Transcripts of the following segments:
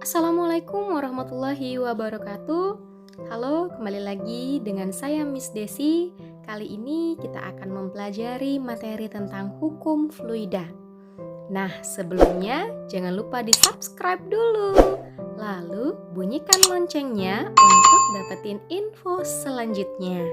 Assalamualaikum warahmatullahi wabarakatuh. Halo, kembali lagi dengan saya Miss Desi. Kali ini kita akan mempelajari materi tentang hukum fluida. Nah, sebelumnya jangan lupa di-subscribe dulu. Lalu bunyikan loncengnya untuk dapetin info selanjutnya.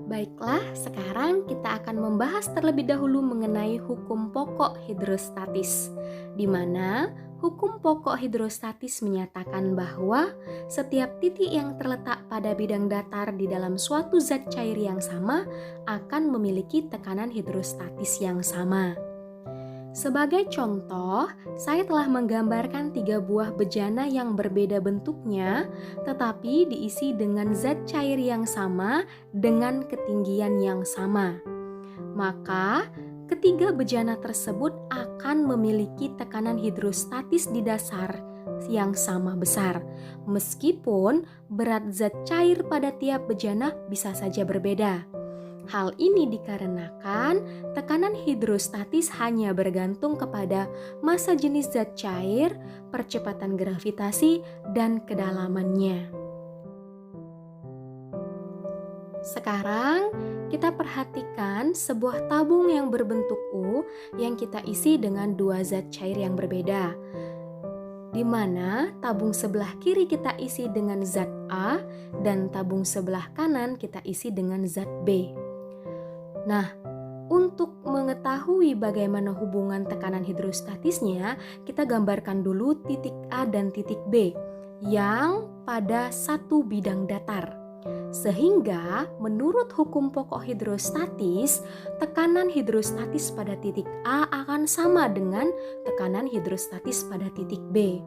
Baiklah, sekarang kita akan membahas terlebih dahulu mengenai hukum pokok hidrostatis, di mana hukum pokok hidrostatis menyatakan bahwa setiap titik yang terletak pada bidang datar di dalam suatu zat cair yang sama akan memiliki tekanan hidrostatis yang sama. Sebagai contoh, saya telah menggambarkan 3 buah bejana yang berbeda bentuknya, tetapi diisi dengan zat cair yang sama dengan ketinggian yang sama. Maka, ketiga bejana tersebut akan memiliki tekanan hidrostatis di dasar yang sama besar, meskipun berat zat cair pada tiap bejana bisa saja berbeda. Hal ini dikarenakan tekanan hidrostatis hanya bergantung kepada massa jenis zat cair, percepatan gravitasi, dan kedalamannya. Sekarang kita perhatikan sebuah tabung yang berbentuk U yang kita isi dengan 2 zat cair yang berbeda, di mana tabung sebelah kiri kita isi dengan zat A dan tabung sebelah kanan kita isi dengan zat B. Nah, untuk mengetahui bagaimana hubungan tekanan hidrostatisnya, kita gambarkan dulu titik A dan titik B yang pada satu bidang datar. Sehingga menurut hukum pokok hidrostatis, tekanan hidrostatis pada titik A akan sama dengan tekanan hidrostatis pada titik B.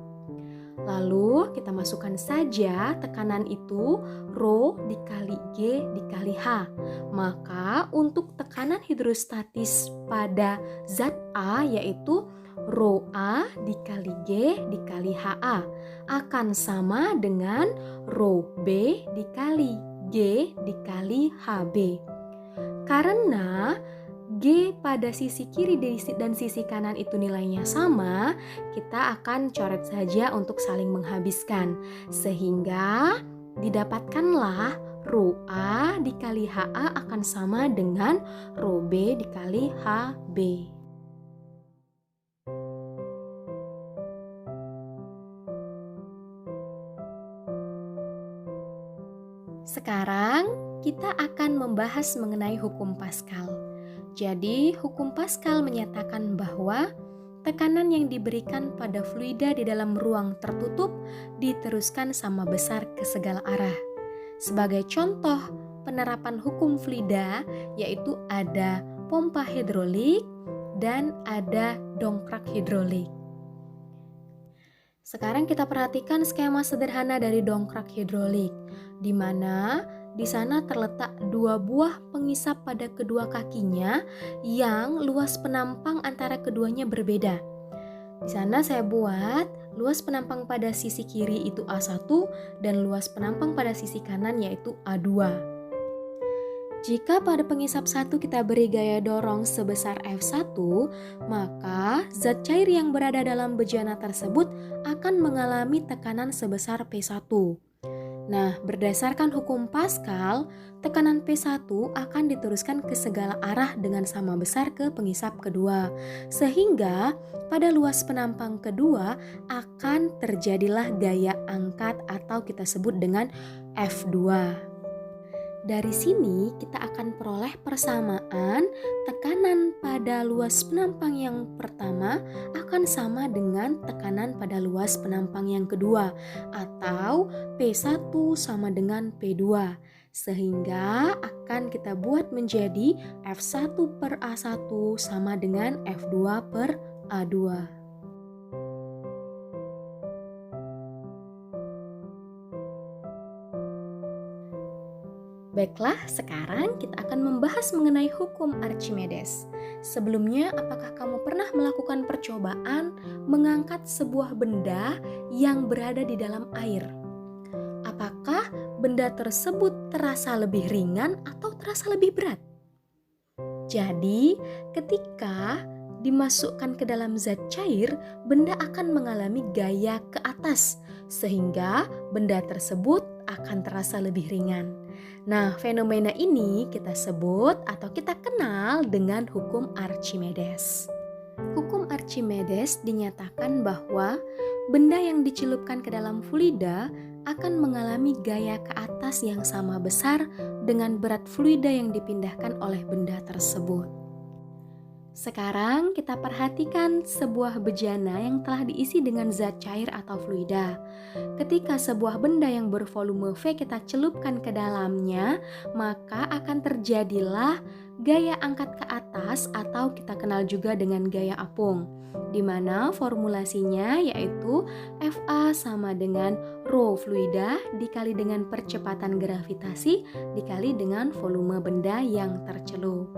Lalu kita masukkan saja tekanan itu Rho dikali G dikali H. Maka untuk tekanan hidrostatis pada zat A yaitu Rho A dikali G dikali HA akan sama dengan Rho B dikali G dikali HB. Karena G pada sisi kiri dan sisi kanan itu nilainya sama, kita akan coret saja untuk saling menghabiskan. Sehingga didapatkanlah Rho A dikali HA akan sama dengan Rho B dikali HB. Sekarang kita akan membahas mengenai hukum Pascal. Jadi, hukum Pascal menyatakan bahwa tekanan yang diberikan pada fluida di dalam ruang tertutup diteruskan sama besar ke segala arah. Sebagai contoh penerapan hukum fluida yaitu ada pompa hidrolik dan ada dongkrak hidrolik. Sekarang kita perhatikan skema sederhana dari dongkrak hidrolik, di mana di sana terletak 2 buah pengisap pada kedua kakinya yang luas penampang antara keduanya berbeda. Di sana saya buat luas penampang pada sisi kiri itu A1 dan luas penampang pada sisi kanan yaitu A2. Jika pada pengisap 1 kita beri gaya dorong sebesar F1, maka zat cair yang berada dalam bejana tersebut akan mengalami tekanan sebesar P1. Nah, berdasarkan hukum Pascal, tekanan P1 akan diteruskan ke segala arah dengan sama besar ke pengisap kedua. Sehingga pada luas penampang kedua akan terjadilah gaya angkat atau kita sebut dengan F2. Dari sini kita akan peroleh persamaan tekanan pada luas penampang yang pertama akan sama dengan tekanan pada luas penampang yang kedua atau P1 sama dengan P2 sehingga akan kita buat menjadi F1 per A1 sama dengan F2 per A2. Baiklah, sekarang kita akan membahas mengenai hukum Archimedes. Sebelumnya, apakah kamu pernah melakukan percobaan mengangkat sebuah benda yang berada di dalam air? Apakah benda tersebut terasa lebih ringan atau terasa lebih berat? Jadi, ketika dimasukkan ke dalam zat cair, benda akan mengalami gaya ke atas, sehingga benda tersebut akan terasa lebih ringan. Nah, fenomena ini kita sebut atau kita kenal dengan hukum Archimedes. Hukum Archimedes dinyatakan bahwa benda yang dicelupkan ke dalam fluida akan mengalami gaya ke atas yang sama besar dengan berat fluida yang dipindahkan oleh benda tersebut. Sekarang kita perhatikan sebuah bejana yang telah diisi dengan zat cair atau fluida. Ketika sebuah benda yang bervolume V kita celupkan ke dalamnya, maka akan terjadilah gaya angkat ke atas atau kita kenal juga dengan gaya apung, di mana formulasinya yaitu Fa sama dengan rho fluida dikali dengan percepatan gravitasi dikali dengan volume benda yang tercelup.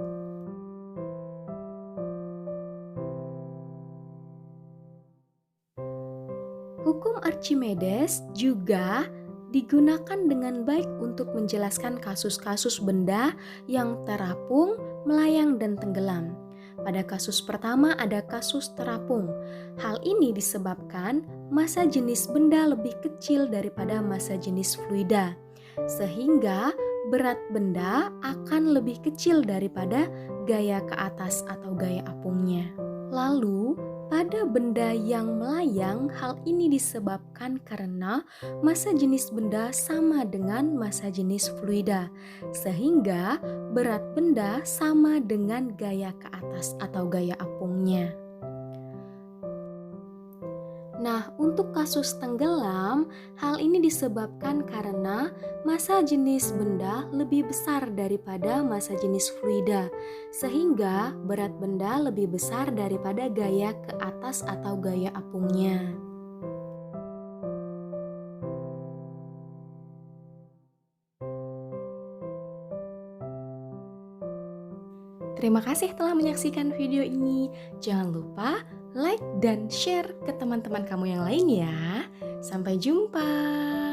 Hukum Archimedes juga digunakan dengan baik untuk menjelaskan kasus-kasus benda yang terapung, melayang, dan tenggelam. Pada kasus pertama ada kasus terapung. Hal ini disebabkan massa jenis benda lebih kecil daripada massa jenis fluida, sehingga berat benda akan lebih kecil daripada gaya ke atas atau gaya apungnya. Lalu, pada benda yang melayang, hal ini disebabkan karena massa jenis benda sama dengan massa jenis fluida, sehingga berat benda sama dengan gaya ke atas atau gaya apungnya. Nah, untuk kasus tenggelam, hal ini disebabkan karena massa jenis benda lebih besar daripada massa jenis fluida, sehingga berat benda lebih besar daripada gaya ke atas atau gaya apungnya. Terima kasih telah menyaksikan video ini. Jangan lupa like dan share ke teman-teman kamu yang lain ya. Sampai jumpa.